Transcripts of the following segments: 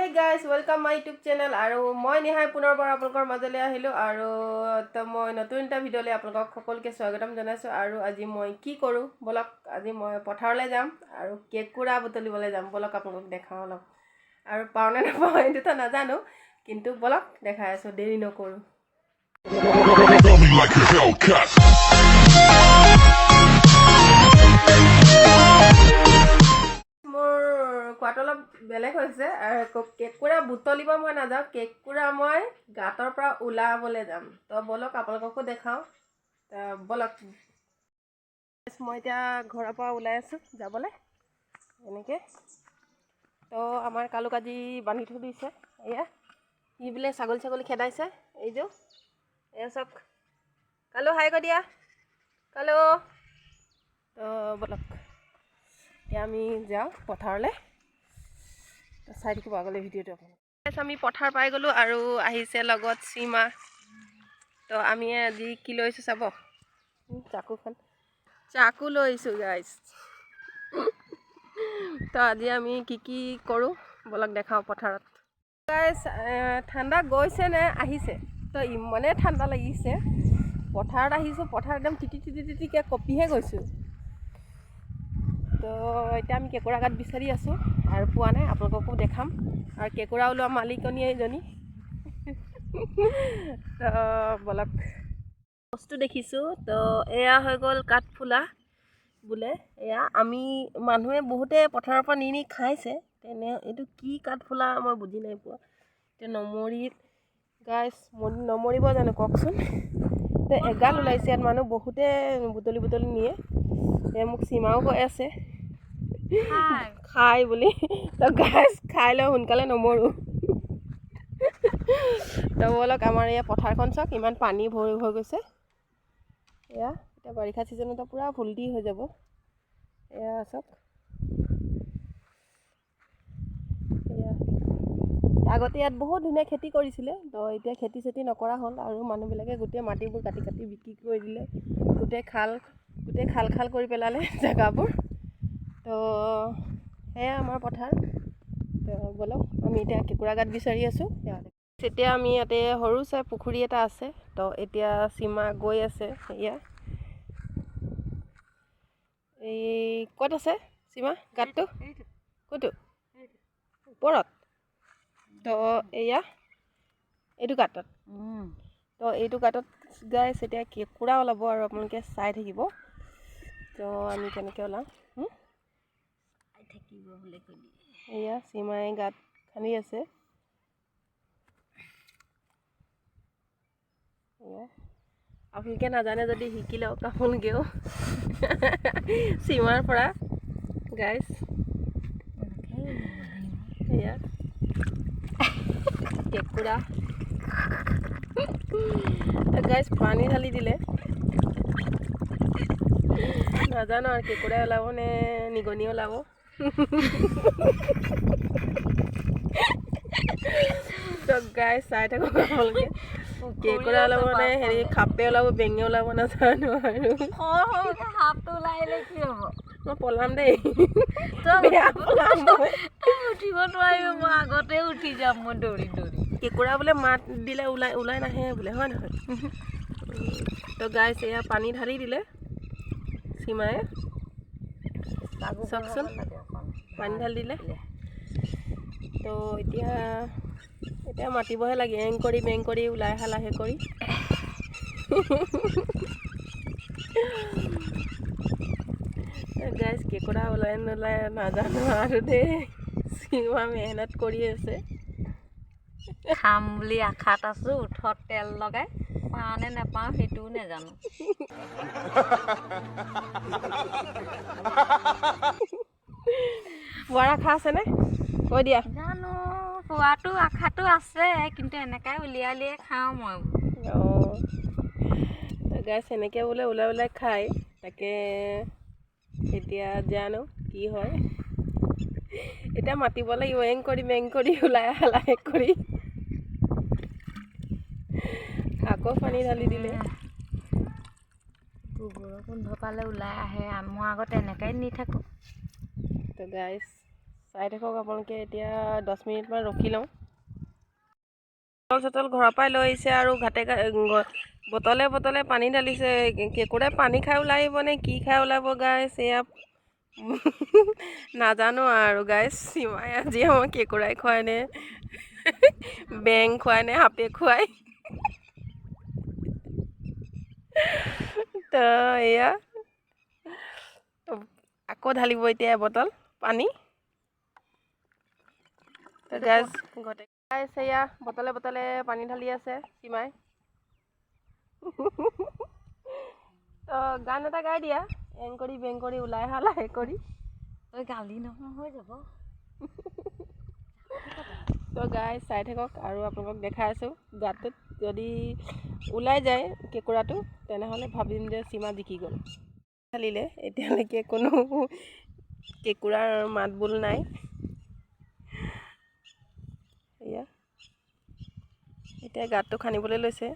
hey guys, welcome my YouTube channel. আৰু মই নিহাই পুনৰবাৰ আপোনালোকৰ মাজলৈ আহিলোঁ আৰু তো মই নতুন এটা ভিডিঅ'লৈ আপোনালোকক সকলোকে স্বাগতম জনাইছোঁ। আৰু আজি মই কি কৰোঁ বলক, আজি মই পথাৰলৈ যাম আৰু কেঁকুৰা বুটলিবলৈ যাম। বলক আপোনালোকক দেখাওঁ অলপ, আৰু পাওঁ নে নাপাওঁ এইটোতো নাজানো, কিন্তু বলক দেখাই আছোঁ, দেৰি নকৰোঁ। কোৱাটো অলপ বেলেগ হৈছে। কেঁকুৰা বুটলিব মই নাযাওঁ, কেঁকুৰা মই গাঁতৰ পৰা ওলাবলৈ যাম। তো বলক আপোনালোককো দেখাওঁ। বলক, মই এতিয়া ঘৰৰ পৰা ওলাই আছোঁ যাবলৈ এনেকৈ। তো আমাৰ কালুক আজি বান্ধি থৈ দিছে, এয়া ই বোলে ছাগলী খেদাইছে এইযোৰ। এয়া চাওক, কালু হাই কৰি দিয়া কালু। তো বলক এতিয়া আমি যাওঁ পথাৰলৈ, চাই থাকিব আগলৈ ভিডিঅ'টো আপোনালোকে। আমি পথাৰ পাই গ'লোঁ আৰু আহিছে লগত সীমা। তো আমি আজি কি লৈছোঁ চাব, চাকু লৈছোঁ গাইজ। তো আজি আমি কি কৰোঁ বলক দেখাওঁ পথাৰত। গাইজ ঠাণ্ডা গৈছে নে আহিছে, তো ইমানেই ঠাণ্ডা লাগিছে। পথাৰত আহিছোঁ, পথাৰত একদম তিতিকৈ কঁপিহে গৈছোঁ। তো এতিয়া আমি কেঁকুৰা গাঁত বিচাৰি আছোঁ আৰু পোৱা নাই, আপোনালোককো দেখাম। আৰু কেঁকুৰা ওলোৱা মালিকনী এইজনী। তো বলক বস্তু দেখিছোঁ। তো এয়া হৈ গ'ল কাঠফুলা বোলে। এয়া আমি মানুহে বহুতে পথাৰৰ পৰা নি খাইছে। তেনে এইটো কি কাঠফুলা মই বুজি নাই পোৱা। এতিয়া নমৰি গাইছ নমৰিব জানো কওকচোন। তো এগাল ওলাইছে ইয়াত, মানুহ বহুতে বুটলি নিয়ে। মোক সীমাও কৈ আছে খাই বুলি। তো গাছ খাই লৈ সোনকালে নমৰোঁ। তো বলক আমাৰ এয়া পথাৰখন চাওক, ইমান পানী ভৰি হৈ গৈছে। এয়া এতিয়া বাৰিষা ছিজনতো পূৰা ভুলদি হৈ যাব। এয়া চাওক, এয়া আগতে ইয়াত বহুত ধুনীয়া খেতি কৰিছিলে। তো এতিয়া খেতি চেতি নকৰা হ'ল আৰু মানুহবিলাকে গোটেই মাটিবোৰ কাটি বিক্ৰী কৰি দিলে। গোটেই খাল কৰি পেলালে জেগাবোৰ। তো সেয়া আমাৰ পথাৰ। তো বলক আমি এতিয়া কেঁকুৰা গাঁত বিচাৰি আছোঁ। এতিয়া আমি ইয়াতে সৰু চাই পুখুৰী এটা আছে। তো এতিয়া সীমা গৈ আছে। এয়া এই ক'ত আছে সীমা গাঁতটো, ক'তো ওপৰত? তো এয়া এইটো গাঁতত। তো এইটো গাঁতত গাইছ এতিয়া কেঁকুৰা ওলাব আৰু আপোনালোকে চাই থাকিব। তো আমি কেনেকৈ ওলাওঁ থাকিব বুলি কৈ দিয়ে। এয়া সীমাই গাঁত খান্দি আছে। এয়া আপোনালোকে নাজানে যদি শিকি লওক আপোনালোকেও সীমাৰ পৰা গাইছ। এয়া কেঁকুৰা গাইছ পানী ঢালি দিলে। নাজানো আৰু কেঁকুৰাই ওলাব নে নিগনি ওলাব। তো গাইছ চাই থাকক আপোনালোকে, কেঁকুৰা ওলাব নে হেৰি সাপে ওলাব, বেঙে ওলাব নাজানো। আৰু সাপটো ওলাই আহিলে কি হ'ব? মই পলাম দেই, উঠিব নোৱাৰিব, মই আগতে উঠি যাম। মই দৌৰি কেঁকুৰা বোলে মাত দিলে ওলাই নাহে বোলে, হয় নহয়? তো গাইছ এয়া পানী ঢালি দিলে সীমায়ে, চাওকচোন পানী ঢালি দিলে। তো এতিয়া মাতিবহে লাগে, এং কৰি ওলাই অহা লাহে কৰি। গাইছ কেঁকুৰা ওলাই নোলাই নাজানো আৰু দেই, সীমা মেহনত কৰি আছে। খাম বুলি আশাত আছোঁ, উঠত তেল লগাই পাওঁ নে নাপাওঁ সেইটোও নাজানো। পোৱাৰ আশা আছেনে কৈ দিয়া। জানো পোৱাটো আশাটো আছে, কিন্তু এনেকাই উলিয়াই খাওঁ মই। অঁ গাইছ এনেকৈ বোলে ওলাই খায়, তাকে এতিয়া জানো কি হয়। এতিয়া মাতিব লাগিব, এং কৰি ওলাই অহা লাহে কৰি। আকৌ পানী ঢালি দিলে। গোবৰৰ গোন্ধ পালে ওলাই আহে, মই আগত এনেকাই নি থাকোঁ। তো গাইছ চাই থাকক আপোনালোকে। এতিয়া 10 মিনিটমান ৰখি লওঁ। বটল চটল ঘৰৰ পৰাই লৈ আহিছে আৰু বটলে বটলে পানী ঢালিছে। কেঁকুৰাই পানী খাই ওলাই আহিব নে কি খাই ওলাব গাইছ, এয়া নাজানো আৰু গাইছ। সীমাই আজি আমাৰ কেঁকুৰাই খুৱাই নে বেং খুৱাই নে সাপে খুৱাই। তো এয়া আকৌ ঢালিব এতিয়া এবটল পানী। তো গাইছ এয়া বটলে বটলে পানী ঢালি আছে সীমাই। তো গান এটা গাই দিয়া, এং কৰি বেং কৰি ওলাই অহা লাহে কৰি। তই গালি নহয় হৈ যাব। তো গাই চাই থাকক আৰু আপোনালোকক দেখাই আছোঁ। গাটোত যদি ওলাই যায় কেঁকুৰাটো তেনেহ'লে ভাবিম যে সীমা জিকি গ'ল। ঢালিলে এতিয়ালৈকে কোনো কেঁকুৰাৰ মাত বোল নাই। এয়া এতিয়া গাঁতটো খান্দিবলৈ লৈছে।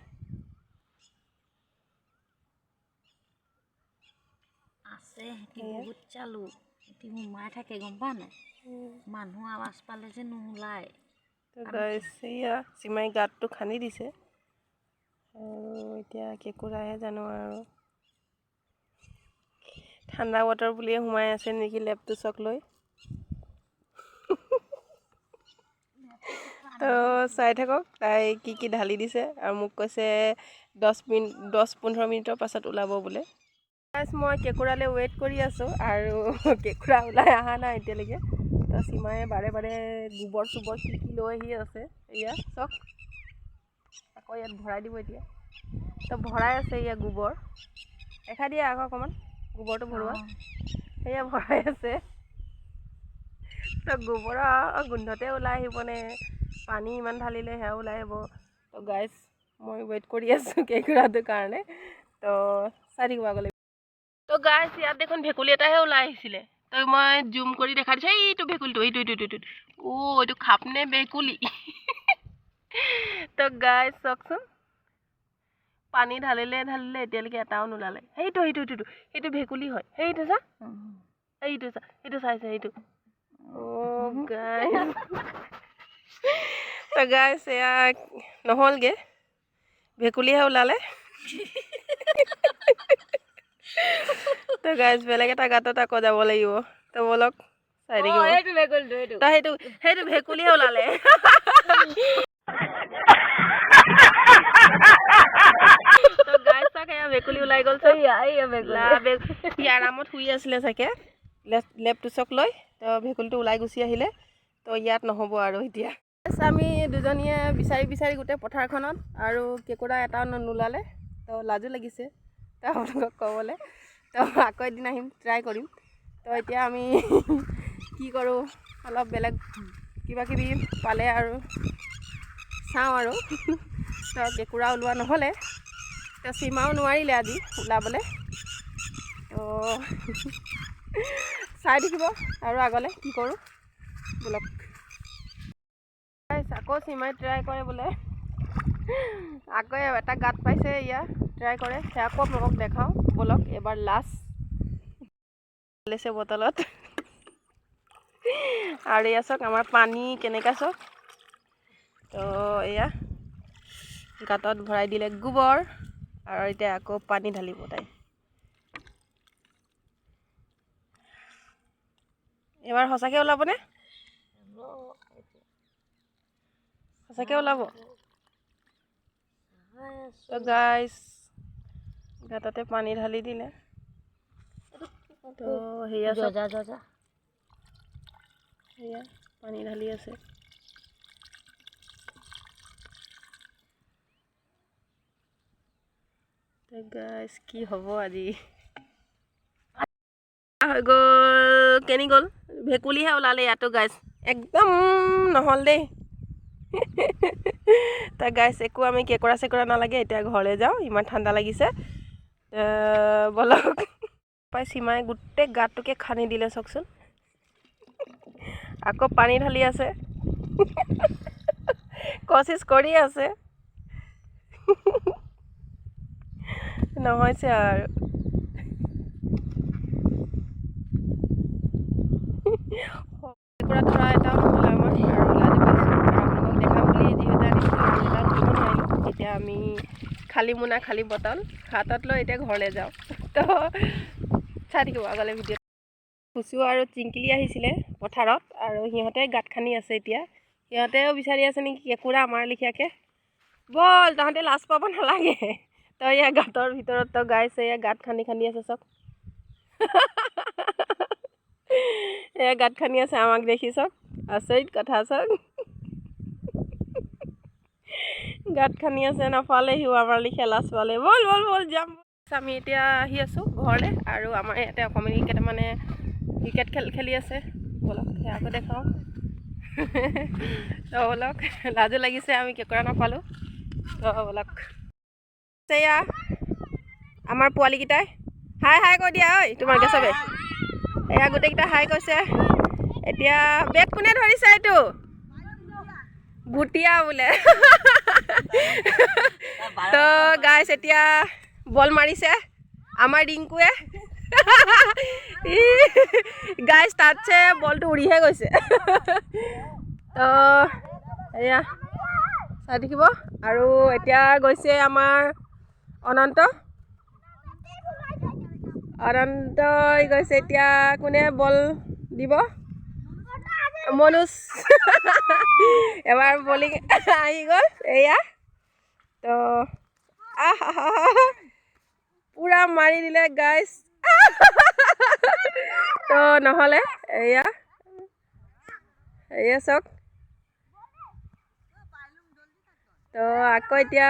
আছে সিহঁতি বহুত চালো, সিহঁতি সোমাই থাকে গম পা নাই। মানুহ আৱাজ পালে যে নোলায়। এয়া সীমাই গাঁতটো খান্দি দিছে আৰু এতিয়া কেঁকুৰাহে জানো আৰু ঠাণ্ডা বতৰ বুলিয়ে সোমাই আছে নেকি লেপটো চক লৈ। তো চাই থাকক তাই কি কি ঢালি দিছে আৰু মোক কৈছে 10-15 মিনিটৰ পাছত ওলাব বোলে। মই কেঁকুৰালৈ ৱেইট কৰি আছোঁ আৰু কেঁকুৰা ওলাই অহা নাই এতিয়ালৈকে। তো সীমাই বাৰে বাৰে গোবৰ চোবৰ কি কি লৈ আহি আছে। এয়া চক আকৌ ইয়াত ভৰাই দিব এতিয়া। তো ভৰাই আছে এয়া গোবৰ। দেখা দিয়া আকৌ অকণমান গোবৰটো ভৰোৱা। সেয়া ভৰাই আছে। তো গোবৰৰ গোন্ধতে ওলাই আহিবনে পানী ইমান ঢালিলে সেয়া ওলাই আহিব। তো গাইছ মই ৱেইট কৰি আছোঁ কেঁকুৰাটোৰ কাৰণে। তো চাই থাকিব আগলৈ। তো গাইছ ইয়াত দেখোন ভেকুলী এটাহে ওলাই আহিছিলে। তো মই জুম কৰি দেখাই দিছোঁ। এইটো ভেকুলীটো এইটো এইটো খাপ নে ভেকুলী। তো গাইছ চাওকচোন পানী ঢালিলে এতিয়ালৈকে এটাও নোলালে। সেইটো ভেকুলী হয়। সেইটো চা সেইটো চাইছে সেইটো। অ' গাইছ তো গাইছ এয়া নহ'লগৈ, ভেকুলীহে ওলালে। তো গাইছ বেলেগ এটা গাঁতত আকৌ যাব লাগিব। তো ব'লক চাই থাকিব। তো সেইটো ভেকুলীহে ওলালে। তো গাইছ চাক এয়া ভেকুলী ওলাই গ'ল। সি আৰামত শুই আছিলে চাগে লেপটো চক লৈ। তো ভেকুলীটো ওলাই গুচি আহিলে। তো ইয়াত নহ'ব আৰু এতিয়া। আমি দুজনীয়ে বিচাৰি গোটেই পথাৰখনত আৰু কেঁকুৰা এটাও নোলালে। তো লাজো লাগিছে তো আপোনালোকক ক'বলৈ। তো আকৌ এদিন আহিম, ট্ৰাই কৰিম। তো এতিয়া আমি কি কৰোঁ অলপ বেলেগ কিবা কিবি পালে আৰু চাওঁ আৰু। তো কেঁকুৰা ওলোৱা নহ'লে, তো সীমাও নোৱাৰিলে আজি ওলাবলৈ। তো চাই থাকিব আৰু আগলৈ কি কৰোঁ ব'লক। আকৌ সীমাই ট্ৰাই কৰে বোলে। আকৌ এটা গাঁত পাইছে এয়া ট্ৰাই কৰে। সেয়া আকৌ আপোনালোকক দেখাওঁ ব'লক। এবাৰ লাষ্ট লৈছে বটলত আৰু এয়া চাওক আমাৰ পানী কেনেকুৱা চাওক। তো এয়া গাঁতত ভৰাই দিলে গোবৰ আৰু এতিয়া আকৌ পানী ঢালিব তাই। এবাৰ সঁচাকৈ ওলাবনে? সঁচাকৈ ওলাব। তো গাইছ গাঁততে পানী ঢালি দিলে। তো সেয়া সেয়া পানী ঢালি আছে। তো গাইছ কি হ'ব আজি। হৈ গ'ল কেনি গ'ল, ভেকুলীহে ওলালে ইয়াতো গাইছ। একদম নহ'ল দেই। তো গাইছ একো আমি কেঁকুৰা চেকুৰা নালাগে, এতিয়া ঘৰলৈ যাওঁ, ইমান ঠাণ্ডা লাগিছে। ব'লক। পাই সীমাই গোটেই গাঁতটোকে খান্দি দিলে চাওকচোন। আকৌ পানী ঢালি আছে। কচিছ কৰি আছে। নহৈছে আৰু। কুকুৰা ধৰা এটাও নহ'ল আমাৰ আৰু লাজ পাইছোঁ আৰু আপোনালোকক দেখাম বুলি যিহেতু আনিছিলোঁ আৰু এটা ধৰিব নোৱাৰিলোঁ। এতিয়া আমি খালী মোনা খালী বটল হাতত লৈ এতিয়া ঘৰলৈ যাওঁ। তো চাই থাকিব আগলৈ ভিডিঅ'। কুচু আৰু চিংকিলি আহিছিলে পথাৰত আৰু সিহঁতে গাঁত খান্দি আছে। এতিয়া সিহঁতেও বিচাৰি আছে নেকি কেঁকুৰা আমাৰ লেখীয়াকৈ। ব'ল তহঁতে লাজ পাব নালাগে, তই ইয়াৰ গাঁতৰ ভিতৰত তই গাইছে এয়া গাঁত খান্দি খান্দি আছে চব। এয়া গাঁত খান্দি আছে আমাক দেখি চব, আচৰিত কথা চব। গাঁত খান্দি আছে নাপালে সিও আমাৰ লেখীয়া লাজ পালে। ব'ল ব'ল ব'ল যাম। আমি এতিয়া আহি আছোঁ ঘৰলৈ আৰু আমাৰ ইয়াতে অকণমানি কেইটামানে ক্ৰিকেট খেলি আছে। ব'লক সেয়াকো দেখাওঁ। তো ব'লক, লাজো লাগিছে আমি কেঁকুৰা নাপালোঁ। তো ব'লক, এয়া আমাৰ পোৱালিকেইটাই হাই হাই কৈ দিয়া ঐ তোমালোকে চবে। এয়া গোটেইকেইটা হাই কৈছে। এতিয়া বেগ কোনে ধৰিছে এইটো? ভুটীয়া বোলে। তো গাইছ এতিয়া বল মাৰিছে আমাৰ ৰিংকুৱে। গাইছ তাতছে বলটো উৰিহে গৈছে। তো এয়া চাই থাকিব। আৰু এতিয়া গৈছে আমাৰ অনন্তই গৈছে। এতিয়া কোনে বল দিব? মনোজ। এবাৰ বলিং আহি গ'ল এয়া। তো পূৰা মাৰি দিলে গাইছ। তো নহ'লে এয়া চাওক। তো আকৌ এতিয়া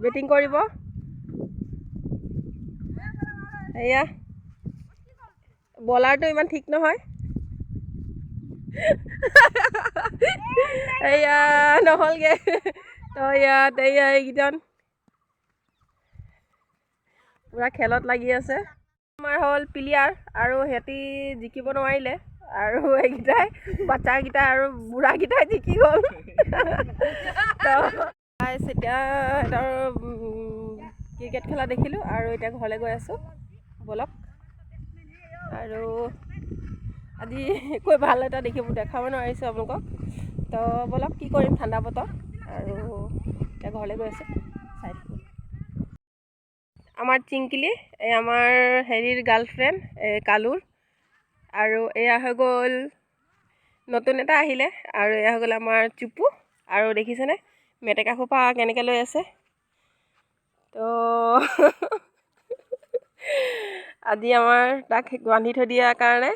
বেটিং কৰিব। এয়া বলাৰটো ইমান ঠিক নহয়। এয়া নহ'লগৈ। তো ইয়াত এয়া এইকেইজন পূৰা খেলত লাগি আছে। আমাৰ হ'ল প্লেয়াৰ আৰু সিহঁতি জিকিব নোৱাৰিলে আৰু এইকেইটাই বাচ্চাকেইটা আৰু বুঢ়াকেইটাই জিকি গ'ল। তো এতিয়া সিহঁতৰ ক্ৰিকেট খেলা দেখিলোঁ আৰু এতিয়া ঘৰলৈ গৈ আছোঁ। ব'লক, আৰু আজি একোৱে ভাল এটা দেখাব নোৱাৰিছোঁ আপোনালোকক। তো ব'লক কি কৰিম, ঠাণ্ডা বতৰ আৰু এতিয়া ঘৰলৈ গৈ আছোঁ। চাই থাকিব। আমাৰ চিংকিলি এই আমাৰ হেৰিৰ গাৰ্লফ্ৰেণ্ড কালুৰ, আৰু এয়া হৈ গ'ল নতুন এটা আহিলে, আৰু এয়া হৈ গ'ল আমাৰ চুপু। আৰু দেখিছেনে মেটেকা খোপা কেনেকৈ লৈ আছে। তো আজি আমাৰ তাক বান্ধি থৈ দিয়াৰ কাৰণে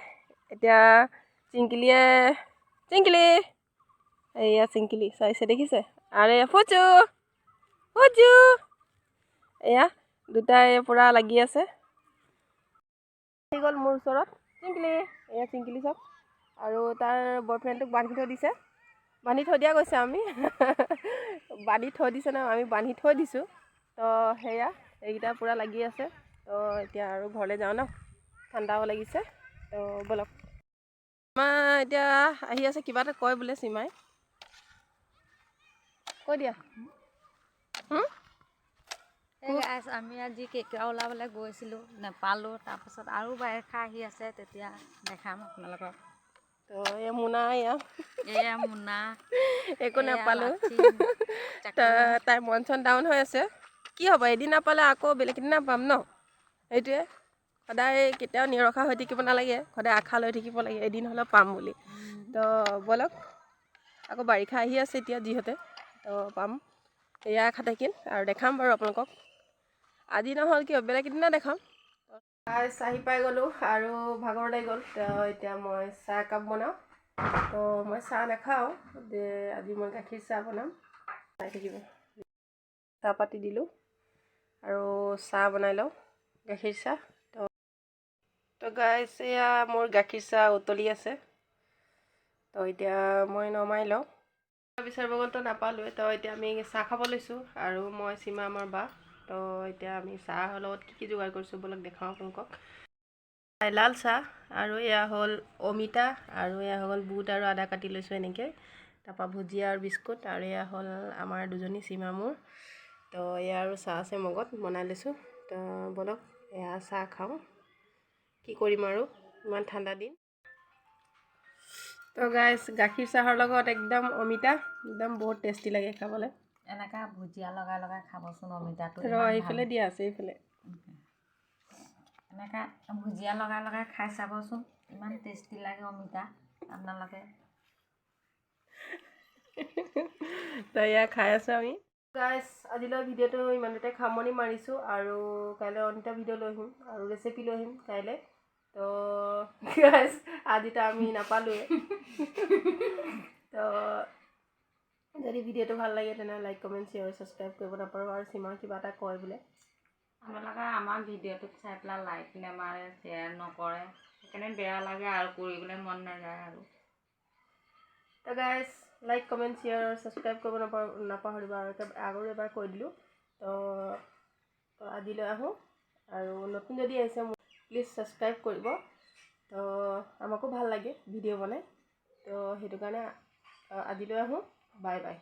এতিয়া চিংকিলি এয়া চিংকিলি চাইছে দেখিছে। আৰু এয়া ফুচু এয়া দুটাই পূৰা লাগি আছে। আহি গ'ল মোৰ ওচৰত চিংকিলি। এয়া চিংকিলি চাওক, আৰু তাৰ বয়ফ্ৰেণ্ডটোক বান্ধি থৈ দিছে। বান্ধি থৈ দিয়া গৈছে আমি। বান্ধি থৈ দিছে ন, আমি বান্ধি থৈ দিছোঁ। তো সেয়া এইকেইটা পূৰা লাগি আছে। তো এতিয়া আৰু ঘৰলৈ যাওঁ ন, ঠাণ্ডাও লাগিছে। তো ব'লক। আমাৰ এতিয়া আহি আছে, কিবা এটা কয় বোলে চিমাই, কৈ দিয়া। আমি আজি কেঁকুৰা ওলাবলৈ গৈছিলোঁ, নেপালোঁ। তাৰপাছত আৰু বাৰিষা আহি আছে, তেতিয়া দেখাম আপোনালোকক। তো এয়া মোনা, এয়া মোনা একো নাপালোঁ। চাকৰি তাই মন চন ডাউন হৈ আছে। কি হ'ব, এদিন নাপালে আকৌ বেলেগ এদিন নাপাম ন। সেইটোৱে, সদায় কেতিয়াও নিৰখা হৈ থাকিব নালাগে, সদায় আশা লৈ থাকিব লাগে এদিন হ'লেও পাম বুলি। তো ব'লক, আকৌ বাৰিষা আহি আছে এতিয়া যিহেতু, তো পাম। এয়া আশা থাকিল আৰু দেখাম বাৰু আপোনালোকক। আজি নহ'ল কিয় বেলেগ এদিনা দেখাম। আহি পাই গ'লোঁ আৰু ভাগৰ লাগি গ'ল। তো এতিয়া মই চাহ একাপ বনাওঁ। তো মই চাহ নাখাওঁ, আজি মই গাখীৰ চাহ বনাম। চাই থাকিব। চাহ পাতি দিলোঁ আৰু চাহ বনাই লওঁ, গাখীৰ চাহ। তো গাইছ এয়া মোৰ গাখীৰ চাহ উতলি আছে। তো এতিয়া মই নমাই লওঁ। বিচাৰিব গ'লতো নাপালোঁৱে। তো এতিয়া আমি চাহ খাব লৈছোঁ, আৰু মই সীমা আমাৰ বা। তো এতিয়া আমি চাহৰ লগত কি যোগাৰ কৰিছোঁ ব'লক দেখাওঁ আপোনালোকক। লাল চাহ, আৰু এয়া হ'ল অমিতা, আৰু এয়া হ'ল বুট আৰু আদা কাটি লৈছোঁ এনেকৈ। তাৰপৰা ভুজিয়া আৰু বিস্কুট, আৰু এয়া হ'ল আমাৰ দুজনী সীমা মোৰ। তো এয়া আৰু চাহ আছে মগত বনাই লৈছোঁ। তো ব'লক এয়া চাহ খাওঁ, কি কৰিম আৰু ইমান ঠাণ্ডা দিন। তো তো গাইছ গাখীৰ চাহৰ লগত একদম অমিতা একদম বহুত টেষ্টি লাগে খাবলৈ এনেকা ভুজিয়া লগাই লগাই খাবচোন অমিতাটো এইফালে দিয়া আছে এইফালে এনেকা ভুজিয়া লগাই লগাই খাই চাবচোন ইমান টেষ্টি লাগে অমিতা আপোনালোকে তো এয়া খাই আছোঁ আমি গাইছ আজিলৈ ভিডিঅ'টো ইমানতে সামৰণি মাৰিছোঁ আৰু কাইলৈ অন্যটা ভিডিঅ' লৈ আহিম আৰু ৰেচিপি লৈ আহিম কাইলৈ তো গাইছ আজিতো আমি নাপালোৱে তো যদি ভিডিঅ'টো ভাল লাগে তেনেহ'লে লাইক কমেণ্ট শ্বেয়াৰ ছাবস্ক্ৰাইব কৰিব নাপাৰোঁ আৰু সীমা কিবা এটা কয় বোলে আপোনালোকে আমাৰ ভিডিঅ'টোক চাই পেলাই লাইক নেমাৰে শ্বেয়াৰ নকৰে সেইকাৰণে বেয়া লাগে আৰু কৰিবলৈ মন নাযায় আৰু তো গাইছ লাইক কমেণ্ট শ্বেয়াৰ আৰু ছাবস্ক্ৰাইব কৰিব নাপাহৰিবা আৰু আগৰ এবাৰ কৈ দিলোঁ তো আজিলৈ আহোঁ আৰু নতুন যদি আহিছে প্লিজ ছাবস্ক্ৰাইব কৰিব তো আমাকো ভাল লাগে ভিডিঅ' বনাই তো সেইটো কাৰণে আজিলৈ আহোঁ বাই বাই